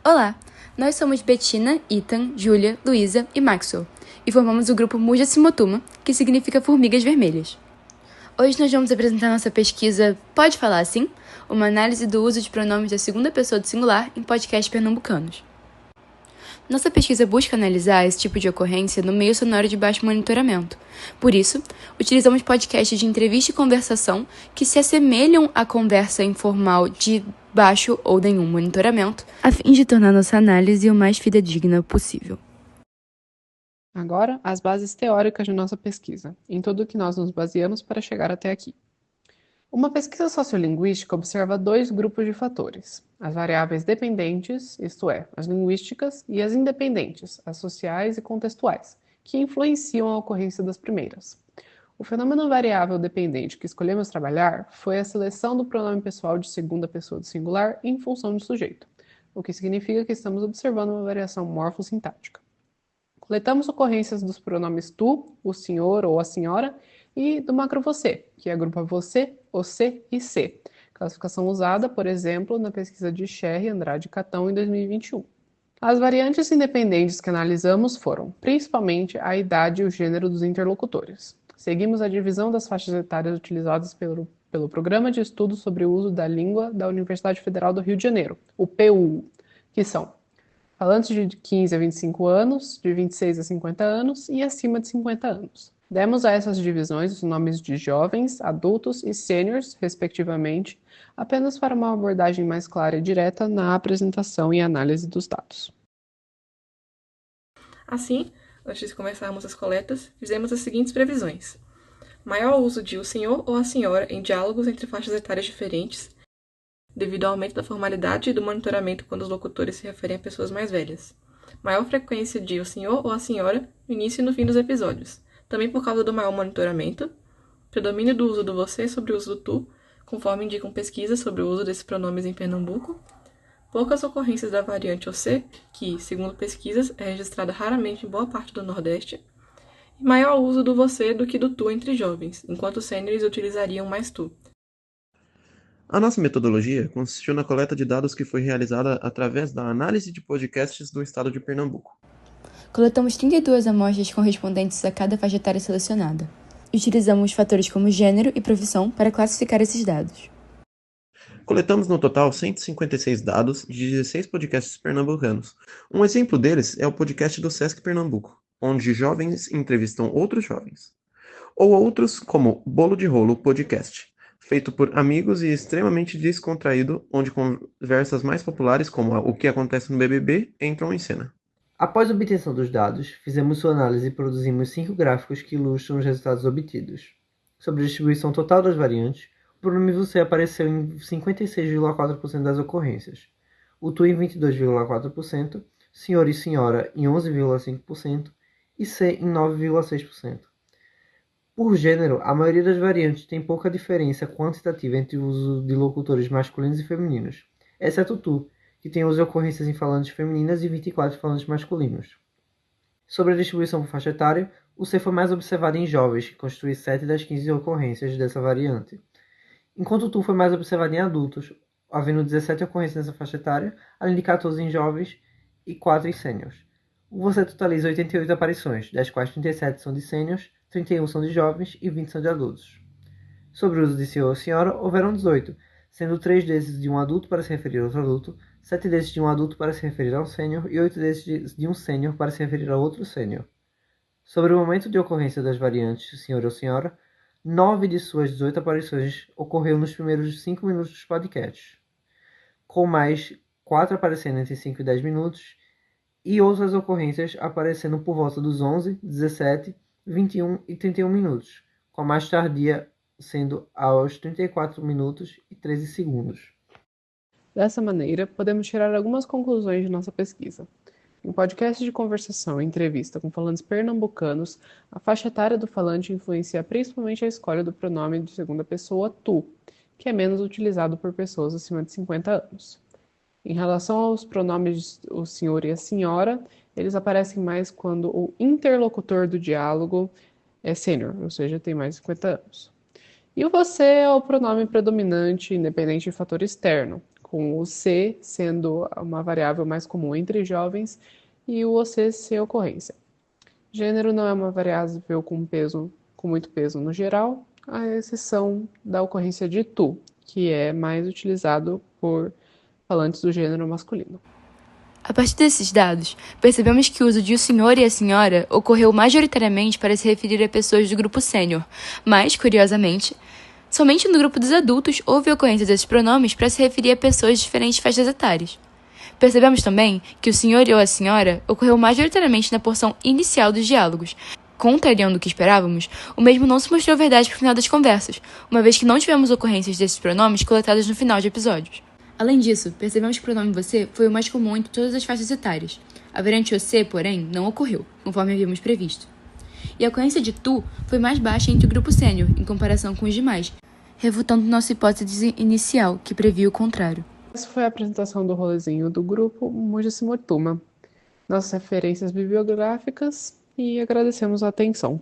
Olá, nós somos Betina, Ethan, Júlia, Luísa e Maxwell, e formamos o grupo Muja Simotuma, que significa Formigas Vermelhas. Hoje nós vamos apresentar nossa pesquisa Pode Falar Assim? Uma análise do uso de pronomes da segunda pessoa do singular em podcasts pernambucanos. Nossa pesquisa busca analisar esse tipo de ocorrência no meio sonoro de baixo monitoramento. Por isso, utilizamos podcasts de entrevista e conversação que se assemelham à conversa informal de baixo ou nenhum monitoramento, a fim de tornar nossa análise o mais fidedigna possível. Agora, as bases teóricas de nossa pesquisa, em tudo o que nós nos baseamos para chegar até aqui. Uma pesquisa sociolinguística observa dois grupos de fatores: as variáveis dependentes, isto é, as linguísticas, e as independentes, as sociais e contextuais, que influenciam a ocorrência das primeiras. O fenômeno variável dependente que escolhemos trabalhar foi a seleção do pronome pessoal de segunda pessoa do singular em função do sujeito, o que significa que estamos observando uma variação morfossintática. Coletamos ocorrências dos pronomes tu, o senhor ou a senhora, e do macro você, que agrupa você, você e se, classificação usada, por exemplo, na pesquisa de Scherr, Andrade e Catão em 2021. As variantes independentes que analisamos foram, principalmente, a idade e o gênero dos interlocutores. Seguimos a divisão das faixas etárias utilizadas pelo Programa de Estudos sobre o Uso da Língua da Universidade Federal do Rio de Janeiro, o PUU, que são falantes de 15 a 25 anos, de 26 a 50 anos e acima de 50 anos. Demos a essas divisões os nomes de jovens, adultos e sêniors, respectivamente, apenas para uma abordagem mais clara e direta na apresentação e análise dos dados. Assim, antes de começarmos as coletas, fizemos as seguintes previsões: maior uso de o senhor ou a senhora em diálogos entre faixas etárias diferentes, devido ao aumento da formalidade e do monitoramento quando os locutores se referem a pessoas mais velhas. Maior frequência de o senhor ou a senhora no início e no fim dos episódios, também por causa do maior monitoramento. Predomínio do uso do você sobre o uso do tu, conforme indicam pesquisas sobre o uso desses pronomes em Pernambuco. Poucas ocorrências da variante OC, que, segundo pesquisas, é registrada raramente em boa parte do Nordeste. E maior uso do você do que do tu entre jovens, enquanto os sêniores utilizariam mais tu. A nossa metodologia consistiu na coleta de dados que foi realizada através da análise de podcasts do estado de Pernambuco. Coletamos 32 amostras correspondentes a cada faixa etária selecionada. Utilizamos fatores como gênero e profissão para classificar esses dados. Coletamos no total 156 dados de 16 podcasts pernambucanos. Um exemplo deles é o podcast do Sesc Pernambuco, onde jovens entrevistam outros jovens. Ou outros como Bolo de Rolo Podcast, feito por amigos e extremamente descontraído, onde conversas mais populares como o que acontece no BBB entram em cena. Após a obtenção dos dados, fizemos sua análise e produzimos 5 gráficos que ilustram os resultados obtidos. Sobre a distribuição total das variantes, o pronome você apareceu em 56,4% das ocorrências, o tu em 22,4%, senhor e senhora em 11,5% e se em 9,6%. Por gênero, a maioria das variantes tem pouca diferença quantitativa entre o uso de locutores masculinos e femininos, exceto o tu, que tem 11 ocorrências em falantes femininas e 24 em falantes masculinos. Sobre a distribuição por faixa etária, o C foi mais observado em jovens, que constitui 7 das 15 ocorrências dessa variante, enquanto o tu foi mais observado em adultos, havendo 17 ocorrências nessa faixa etária, além de 14 em jovens e 4 em sêniors. O você totaliza 88 aparições, das quais 37 são de sêniors, 31 são de jovens e 20 são de adultos. Sobre o uso de senhor ou senhora, houveram 18, sendo 3 desses de um adulto para se referir a outro adulto, 7 desses de um adulto para se referir a um sênior e 8 desses de um sênior para se referir a outro sênior. Sobre o momento de ocorrência das variantes senhor ou senhora, 9 de suas 18 aparições ocorreu nos primeiros 5 minutos dos podcasts, com mais 4 aparecendo entre 5 e 10 minutos, e outras ocorrências aparecendo por volta dos 11, 17, 21 e 31 minutos, com a mais tardia sendo aos 34 minutos e 13 segundos. Dessa maneira, podemos tirar algumas conclusões de nossa pesquisa. Em podcast de conversação e entrevista com falantes pernambucanos, a faixa etária do falante influencia principalmente a escolha do pronome de segunda pessoa tu, que é menos utilizado por pessoas acima de 50 anos. Em relação aos pronomes o senhor e a senhora, eles aparecem mais quando o interlocutor do diálogo é sênior, ou seja, tem mais de 50 anos. E o você é o pronome predominante, independente de fator externo, com o C sendo uma variável mais comum entre jovens e o OC sem ocorrência. Gênero não é uma variável com muito peso no geral, à exceção da ocorrência de tu, que é mais utilizado por falantes do gênero masculino. A partir desses dados, percebemos que o uso de o senhor e a senhora ocorreu majoritariamente para se referir a pessoas do grupo sênior, mas, curiosamente, somente no grupo dos adultos houve ocorrência desses pronomes para se referir a pessoas de diferentes faixas etárias. Percebemos também que o senhor ou a senhora ocorreu majoritariamente na porção inicial dos diálogos. Contrariando o que esperávamos, o mesmo não se mostrou verdade para o final das conversas, uma vez que não tivemos ocorrências desses pronomes coletadas no final de episódios. Além disso, percebemos que o pronome você foi o mais comum entre todas as faixas etárias. A variante você, porém, não ocorreu, conforme havíamos previsto. E a ocorrência de tu foi mais baixa entre o grupo sênior, em comparação com os demais, refutando nossa hipótese inicial, que previa o contrário. Essa foi a apresentação do rolezinho do grupo Muja-se Motuma, nossas referências bibliográficas e agradecemos a atenção.